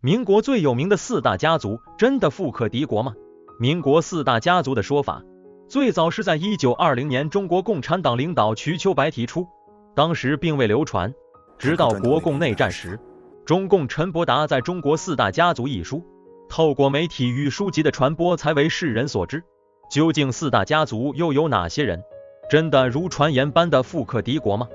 民国最有名的四大家族真的富可敌国吗？民国四大家族的说法，最早是在1920年中国共产党领导瞿秋白提出，当时并未流传。直到国共内战时，中共陈伯达在《中国四大家族》一书，透过媒体与书籍的传播，才为世人所知。究竟四大家族又有哪些人？真的如传言般的富可敌国吗？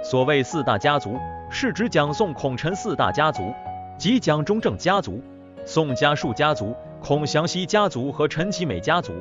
所谓四大家族，是指蒋宋孔陈四大家族，即蒋中正家族、宋家树家族、孔祥熙家族和陈其美家族。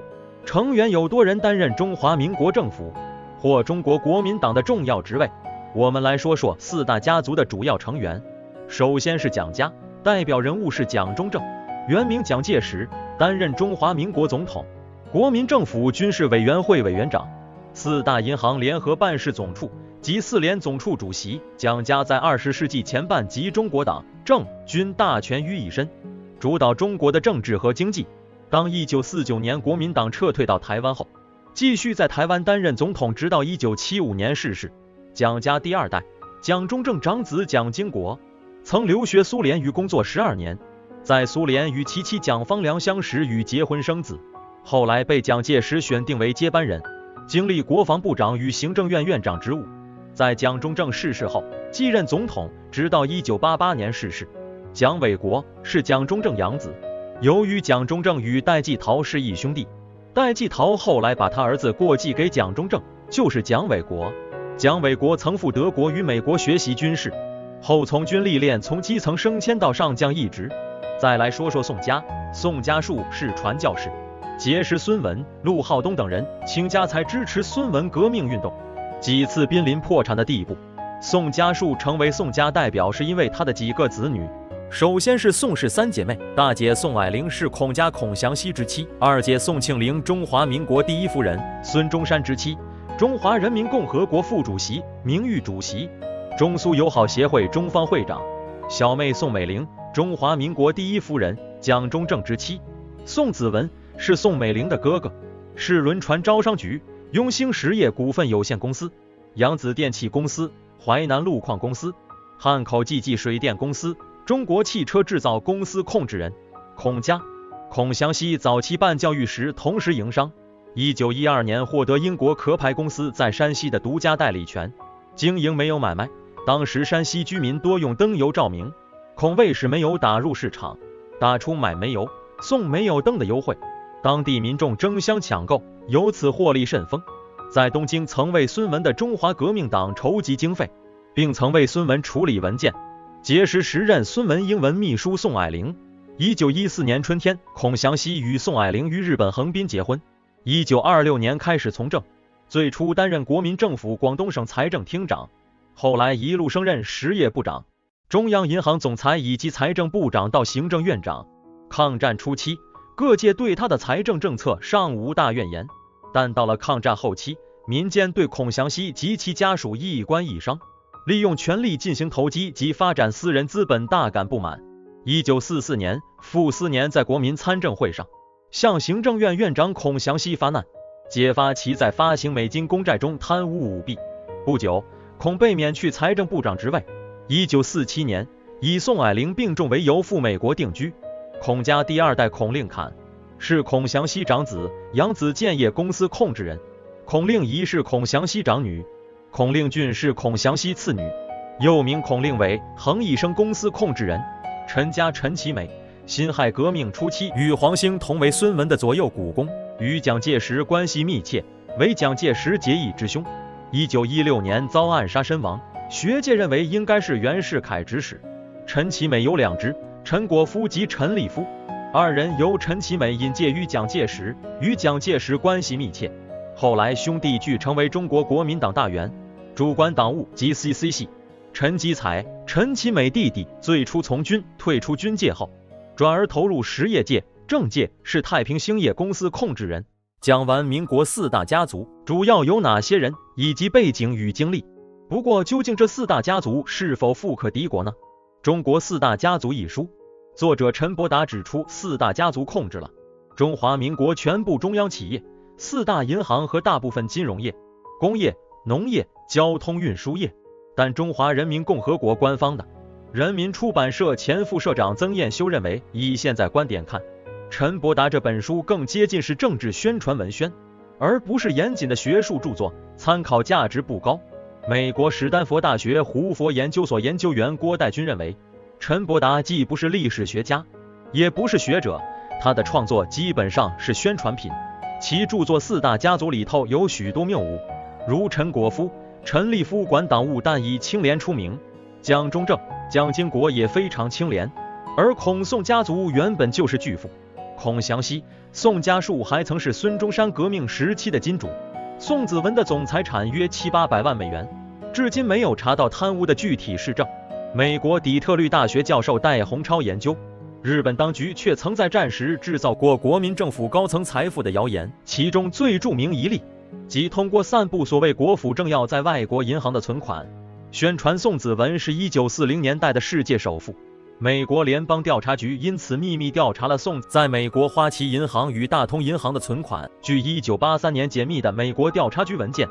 成员有多人担任中华民国政府或中国国民党的重要职位。我们来说说四大家族的主要成员。首先是蒋家，代表人物是蒋中正，原名蒋介石，担任中华民国总统、国民政府军事委员会委员长、四大银行联合办事总处及四联总处主席。蒋家在20世纪前半集中国党、政、军大权于一身，主导中国的政治和经济。当1949年国民党撤退到台湾后，继续在台湾担任总统，直到1975年逝世。蒋家第二代蒋中正长子蒋经国，曾留学苏联与工作12年，在苏联与其妻蒋方良相识与结婚生子，后来被蒋介石选定为接班人，经历国防部长与行政院院长职务。在蒋中正逝世后，继任总统，直到1988年逝世。蒋纬国是蒋中正养子。由于蒋中正与戴季陶是义兄弟，戴季陶后来把他儿子过继给蒋中正，就是蒋纬国。蒋纬国曾赴德国与美国学习军事，后从军历练，从基层升迁到上将一职。再来说说宋家，宋家树是传教士，结识孙文、陆浩东等人，倾家财支持孙文革命运动，几次濒临破产的地步。宋家树成为宋家代表，是因为他的几个子女。首先是宋氏三姐妹，大姐宋霭龄是孔家孔祥熙之妻，二姐宋庆龄中华民国第一夫人孙中山之妻，中华人民共和国副主席、名誉主席，中苏友好协会中方会长。小妹宋美龄中华民国第一夫人蒋中正之妻。宋子文是宋美龄的哥哥，是轮船招商局、永兴实业股份有限公司、扬子电气公司、淮南路矿公司、汉口济济水电公司、中国汽车制造公司控制人。孔家，孔祥熙早期办教育时同时营商，1912年获得英国壳牌公司在山西的独家代理权，经营煤油买卖。当时山西居民多用灯油照明，孔为使煤油打入市场，打出买煤油送煤油灯的优惠，当地民众争相抢购，由此获利甚丰。在东京曾为孙文的中华革命党筹集经费，并曾为孙文处理文件，结识时任孙文英文秘书宋霭龄。1914年春天，孔祥熙与宋霭龄于日本横滨结婚。1926年开始从政，最初担任国民政府广东省财政厅长，后来一路升任实业部长、中央银行总裁以及财政部长到行政院长。抗战初期，各界对他的财政政策尚无大怨言，但到了抗战后期，民间对孔祥熙及其家属一官一商，利用权力进行投机及发展私人资本大感不满。1944年，傅斯年在国民参政会上向行政院院长孔祥熙发难，揭发其在发行美金公债中贪污舞弊。不久，孔被免去财政部长职位。1947年，以宋霭龄病重为由赴美国定居。孔家第二代孔令侃是孔祥熙长子，扬子建业公司控制人。孔令仪是孔祥熙长女，孔令俊是孔祥熙次女，又名孔令伟，恒益生公司控制人。陈家陈其美，辛亥革命初期与黄兴同为孙文的左右股肱，与蒋介石关系密切，为蒋介石结义之兄。1916年遭暗杀身亡，学界认为应该是袁世凯指使。陈其美有两侄，陈果夫及陈立夫，二人由陈其美引介于蒋介石，与蒋介石关系密切。后来兄弟聚成为中国国民党大员，主管党务及 CC 系。陈基才，陈其美弟弟，最初从军，退出军界后，转而投入实业界、政界，是太平兴业公司控制人。讲完民国四大家族主要有哪些人以及背景与经历。不过究竟这四大家族是否富可敌国呢？中国四大家族》一书，作者陈伯达指出，四大家族控制了中华民国全部中央企业、四大银行和大部分金融业、工业、农业、交通运输业。但中华人民共和国官方的人民出版社前副社长曾彦修认为，以现在观点看，陈伯达这本书更接近是政治宣传文宣，而不是严谨的学术著作，参考价值不高。美国史丹佛大学胡佛研究所研究员郭代军认为，陈伯达既不是历史学家，也不是学者，他的创作基本上是宣传品。其著作《四大家族》里头有许多谬误，如陈果夫、陈立夫管党务但以清廉出名，蒋中正、蒋经国也非常清廉，而孔宋家族原本就是巨富。孔祥熙、宋家树还曾是孙中山革命时期的金主。宋子文的总财产约700-800万美元，至今没有查到贪污的具体市政。美国底特律大学教授戴洪超研究，日本当局却曾在战时制造过国民政府高层财富的谣言，其中最著名一例，即通过散布所谓国府政要在外国银行的存款，宣传宋子文是1940年代的世界首富。美国联邦调查局因此秘密调查了宋在美国花旗银行与大通银行的存款。据1983年解密的美国调查局文件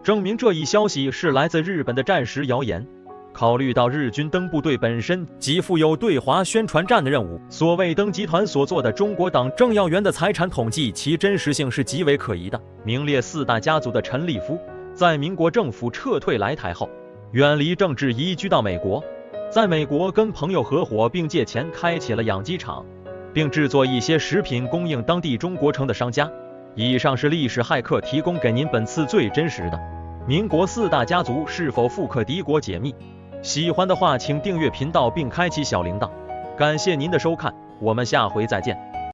证明，这一消息是来自日本的战时谣言。考虑到日军登部队本身即负有对华宣传战的任务，所谓登集团所做的中国党政要员的财产统计，其真实性是极为可疑的。名列四大家族的陈立夫，在民国政府撤退来台后，远离政治，移居到美国，在美国跟朋友合伙，并借钱开启了养鸡场，并制作一些食品供应当地中国城的商家。以上是历史骇客提供给您本次最真实的民国四大家族是否富可敌国解密。喜欢的话请订阅频道并开启小铃铛，感谢您的收看，我们下回再见。